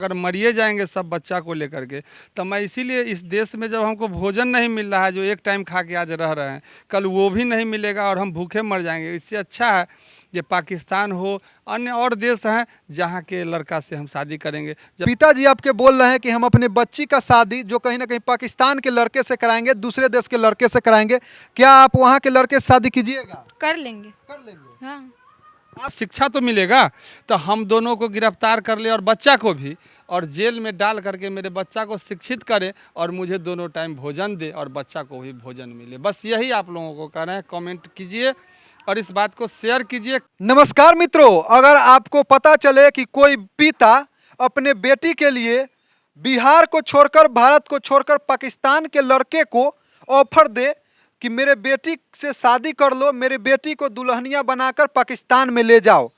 अगर मरिए जाएंगे सब बच्चा को लेकर के, तो मैं इसीलिए इस देश में जब हमको भोजन नहीं मिल रहा है, जो एक टाइम खा के आज रह रहे हैं, कल वो भी नहीं मिलेगा और हम भूखे मर जाएंगे। इससे अच्छा है ये पाकिस्तान हो, अन्य और देश हैं जहाँ के लड़का से हम शादी करेंगे। पिताजी आपके बोल रहे हैं कि हम अपने बच्ची का शादी जो कहीं ना कहीं पाकिस्तान के लड़के से कराएंगे, दूसरे देश के लड़के से कराएंगे। क्या आप वहाँ के लड़के से शादी कीजिएगा? कर लेंगे। कर लेंगे। हाँ, आज शिक्षा तो मिलेगा, तो हम दोनों को गिरफ्तार कर ले और बच्चा को भी, और जेल में डाल करके मेरे बच्चा को शिक्षित करे और मुझे दोनों टाइम भोजन दे और बच्चा को भी भोजन मिले। बस यही आप लोगों को कह रहे हैं। कमेंट कीजिए और इस बात को शेयर कीजिए। नमस्कार मित्रों, अगर आपको पता चले कि कोई पिता अपने बेटी के लिए बिहार को छोड़कर, भारत को छोड़कर पाकिस्तान के लड़के को ऑफर दे कि मेरे बेटी से शादी कर लो, मेरे बेटी को दुल्हनिया बनाकर पाकिस्तान में ले जाओ,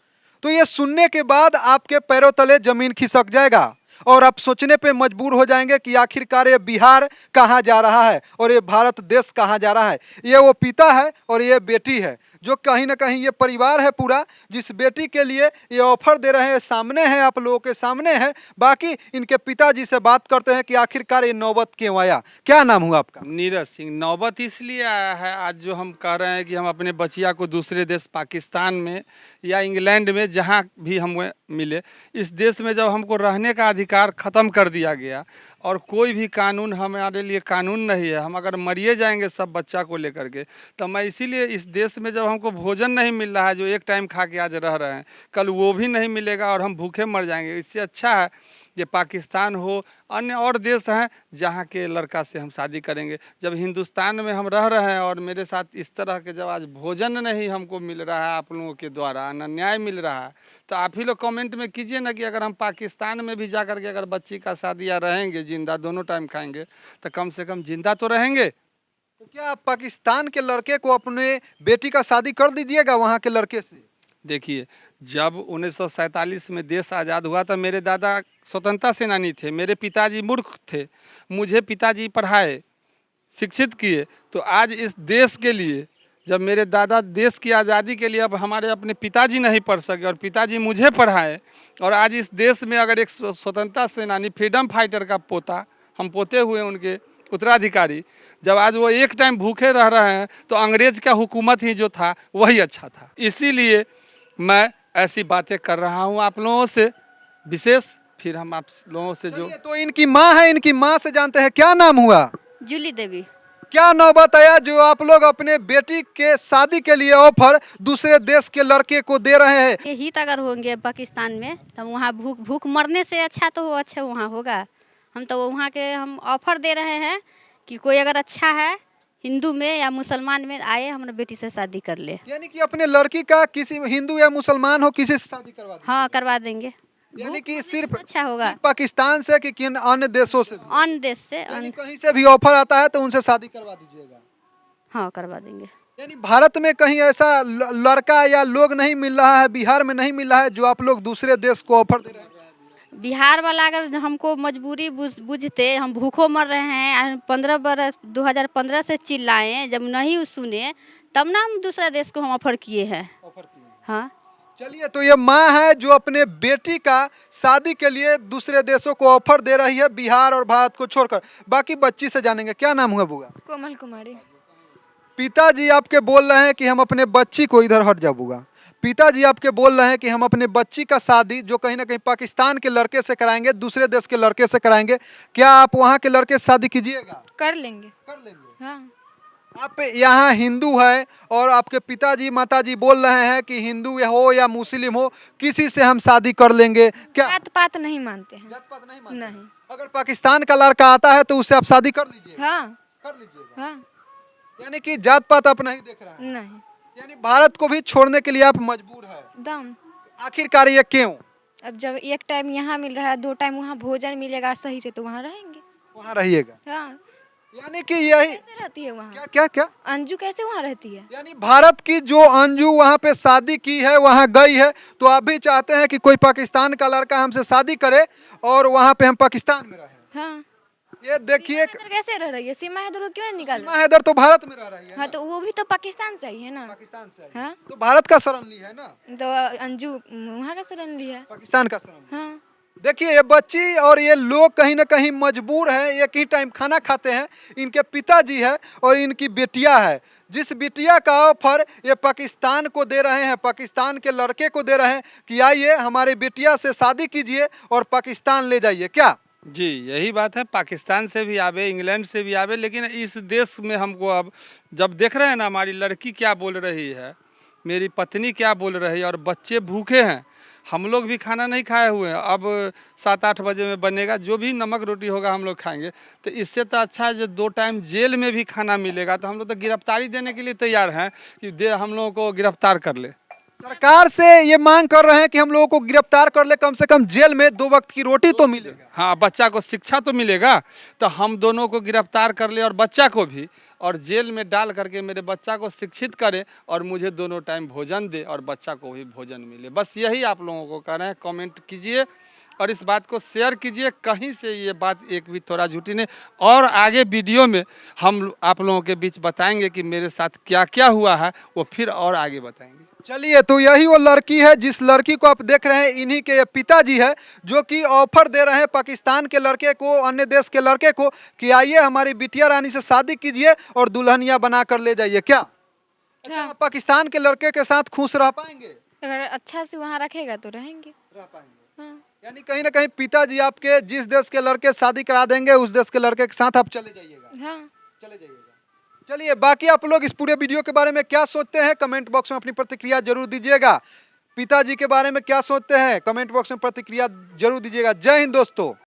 तो ये सुनने के बाद आपके पैरों तले जमीन खिसक जाएगा और आप सोचने पे मजबूर हो जाएंगे कि आखिरकार ये बिहार कहाँ जा रहा है और ये भारत देश कहाँ जा रहा है। ये वो पिता है और ये बेटी है, जो कहीं ना कहीं ये परिवार है पूरा, जिस बेटी के लिए ये ऑफर दे रहे हैं। सामने है, आप लोगों के सामने है। बाकी इनके पिताजी से बात करते हैं कि आखिरकार ये नौबत क्यों आया। क्या नाम हुआ आपका? नीरज सिंह। नौबत इसलिए आया है आज जो हम कह रहे हैं कि हम अपने बचिया को दूसरे देश पाकिस्तान में या इंग्लैंड में जहाँ भी हमें मिले, इस देश में जब हमको रहने का अधिकार ख़त्म कर दिया गया और कोई भी कानून हमारे लिए कानून नहीं है, हम अगर मरिए जाएंगे सब बच्चा को लेकर के, तो मैं इसीलिए इस देश में जब हमको भोजन नहीं मिल रहा है, जो एक टाइम खा के आज रह रहे हैं, कल वो भी नहीं मिलेगा और हम भूखे मर जाएंगे। इससे अच्छा है ये पाकिस्तान हो, अन्य और देश हैं जहाँ के लड़का से हम शादी करेंगे। जब हिंदुस्तान में हम रह रहे हैं और मेरे साथ इस तरह के जब आज भोजन नहीं हमको मिल रहा है, आप लोगों के द्वारा अन्याय मिल रहा है, तो आप ही लोग कमेंट में कीजिए ना कि अगर हम पाकिस्तान में भी जा कर के अगर बच्ची का शादी या रहेंगे जिंदा, दोनों टाइम खाएंगे, तो कम से कम जिंदा तो रहेंगे। तो क्या आप पाकिस्तान के लड़के को अपने बेटी का शादी कर दीजिएगा वहाँ के लड़के से? देखिए, जब 1947 में देश आज़ाद हुआ तो मेरे दादा स्वतंत्रता सेनानी थे, मेरे पिताजी मूर्ख थे, मुझे पिताजी पढ़ाए, शिक्षित किए। तो आज इस देश के लिए, जब मेरे दादा देश की आज़ादी के लिए, अब हमारे अपने पिताजी नहीं पढ़ सके और पिताजी मुझे पढ़ाए, और आज इस देश में अगर एक स्वतंत्रता सेनानी, फ्रीडम फाइटर का पोता, हम पोते हुए उनके उत्तराधिकारी, जब आज वो एक टाइम भूखे रह रहे हैं, तो अंग्रेज का हुकूमत ही जो था वही अच्छा था। इसीलिए मैं ऐसी बातें कर रहा हूँ आप लोगों से विशेष। फिर हम आप लोगों से जो तो इनकी माँ है, इनकी माँ से जानते हैं। क्या नाम हुआ? जूली देवी। क्या नौबत आया जो आप लोग अपने बेटी के शादी के लिए ऑफर दूसरे देश के लड़के को दे रहे हैं? ये हित अगर होंगे पाकिस्तान में, तब वहाँ भूख भूख मरने से अच्छा तो अच्छा वहाँ होगा। हम तो वहाँ के हम ऑफर दे रहे हैं कि कोई अगर अच्छा है हिंदू में या मुसलमान में आए, हमारे बेटी से शादी कर ले। यानी कि अपने लड़की का किसी हिंदू या मुसलमान हो, किसी से शादी करवा दें। हाँ, करवा देंगे। यानी कि सिर्फ अच्छा होगा। सिर्फ पाकिस्तान से कि किन अन्य देशों से भी? अन्य देश से यानी कहीं से भी ऑफर आता है तो उनसे शादी करवा दीजिएगा? हाँ, करवा देंगे। यानी भारत में कहीं ऐसा लड़का या लोग नहीं मिल रहा है, बिहार में नहीं मिल रहा है, जो आप लोग दूसरे देश को ऑफर दे रहे हैं? बिहार वाला अगर हमको मजबूरी बुझते, हम भूखों मर रहे हैं, 15 बरस 2015 से चिल्लाएं, जब नहीं सुने तब ना हम दूसरा देश को हम ऑफर किए हैं। ऑफर किए। हाँ, चलिए, तो ये माँ है जो अपने बेटी का शादी के लिए दूसरे देशों को ऑफर दे रही है, बिहार और भारत को छोड़कर। बाकी बच्ची से जानेंगे। क्या नाम हुआ बुआ? कोमल कुमारी। पिताजी आपके बोल रहे हैं कि हम अपने बच्ची को, इधर हट जा बुआ। पिताजी आपके बोल रहे हैं कि हम अपने बच्ची का शादी जो कहीं ना कहीं पाकिस्तान के लड़के से कराएंगे, दूसरे देश के लड़के से कराएंगे। क्या आप वहाँ के लड़के से शादी कीजिएगा? कर लेंगे। कर लेंगे। हाँ, आप यहाँ हिंदू है और आपके पिताजी माताजी बोल रहे हैं कि हिंदू हो या मुस्लिम हो, किसी से हम शादी कर लेंगे। क्या जात पात नहीं मानते हैं। जात पात नहीं मानते? नहीं। अगर पाकिस्तान का लड़का आता है तो उससे आप शादी कर लीजिएगा? हाँ, कर लीजिएगा। हाँ, यानी कि जात पात आप नहीं देख रहे हैं? नहीं। यानी भारत को भी छोड़ने के लिए आप मजबूर है। दम। आखिरकार ये क्यों? अब जब एक टाइम यहाँ मिल रहा है, 2 टाइम वहाँ भोजन मिलेगा सही से, तो वहाँ रहेंगे। वहाँ रहिएगा। हाँ। यानी कि यही कैसे रहती है वहाँ? क्या क्या क्या? अंजू कैसे वहाँ रहती है? यानी भारत की जो अंजू वहाँ पे शादी की है, वहाँ गई है, तो आप भी चाहते हैं कि कोई पाकिस्तान का लड़का हमसे शादी करे और वहाँ पे हम पाकिस्तान में रहे? हाँ। ये देखिए, सीमा हैदर कैसे रह रही है? सीमा हैदर को क्यों नहीं निकाल? सीमा हैदर तो भारत में रह रही है हाँ, ना? तो वो भी तो पाकिस्तान से ही है ना। पाकिस्तान से आई। हाँ, तो भारत का शरण ली है ना? तो अंजू वहाँ का शरण ली है। पाकिस्तान का शरण ली। हाँ, देखिए ये बच्ची और ये लोग कहीं ना कहीं मजबूर हैं, एक ही टाइम खाना खाते हैं। इनके पिताजी है और इनकी बेटिया है। जिस बिटिया का ऑफर ये पाकिस्तान को दे रहे हैं, पाकिस्तान के लड़के को दे रहे हैं कि आइए हमारी बेटिया से शादी कीजिए और पाकिस्तान ले जाइए, क्या? जी यही बात है। पाकिस्तान से भी आवे, इंग्लैंड से भी आवे, लेकिन इस देश में हमको अब जब देख रहे हैं ना, हमारी लड़की क्या बोल रही है, मेरी पत्नी क्या बोल रही है, और बच्चे भूखे हैं, हम लोग भी खाना नहीं खाए हुए हैं। अब 7-8 बजे में बनेगा, जो भी नमक रोटी होगा हम लोग खाएंगे। तो इससे तो अच्छा है जो 2 टाइम जेल में भी खाना मिलेगा। तो हम लोग तो गिरफ्तारी देने के लिए तैयार हैं कि हम लोगों को गिरफ्तार कर ले। सरकार से ये मांग कर रहे हैं कि हम लोगों को गिरफ्तार कर ले, कम से कम जेल में 2 वक्त की रोटी तो मिलेगा। हाँ, बच्चा को शिक्षा तो मिलेगा। तो हम दोनों को गिरफ्तार कर ले और बच्चा को भी, और जेल में डाल करके मेरे बच्चा को शिक्षित करे और मुझे दोनों टाइम भोजन दे और बच्चा को भी भोजन मिले। बस यही आप लोगों को कह रहे हैं। कमेंट कीजिए और इस बात को शेयर कीजिए, कहीं से ये बात एक भी थोड़ा झूठी नहीं। और आगे वीडियो में हम आप लोगों के बीच बताएंगे कि मेरे साथ क्या क्या हुआ है, वो फिर और आगे बताएंगे। चलिए, तो यही वो लड़की है जिस लड़की को आप देख रहे हैं, इन्हीं के पिताजी है जो कि ऑफर दे रहे हैं पाकिस्तान के लड़के को, अन्य देश के लड़के को कि आइए हमारी बिटिया रानी से शादी कीजिए और दुल्हनिया बना कर ले जाइए, क्या? अच्छा, पाकिस्तान के लड़के के साथ खुश रह पाएंगे? अगर अच्छा से वहाँ रखेगा तो रहेंगे। रह पाएंगे। हाँ। यानी कहीं ना कहीं पिताजी आपके जिस देश के लड़के शादी करा देंगे उस देश के लड़के के साथ आप चले जाइएगा। हाँ। चले जाइएगा। चलिए, बाकी आप लोग इस पूरे वीडियो के बारे में क्या सोचते हैं, कमेंट बॉक्स में अपनी प्रतिक्रिया जरूर दीजिएगा। पिताजी के बारे में क्या सोचते हैं, कमेंट बॉक्स में प्रतिक्रिया जरूर दीजिएगा। जय हिंद दोस्तों।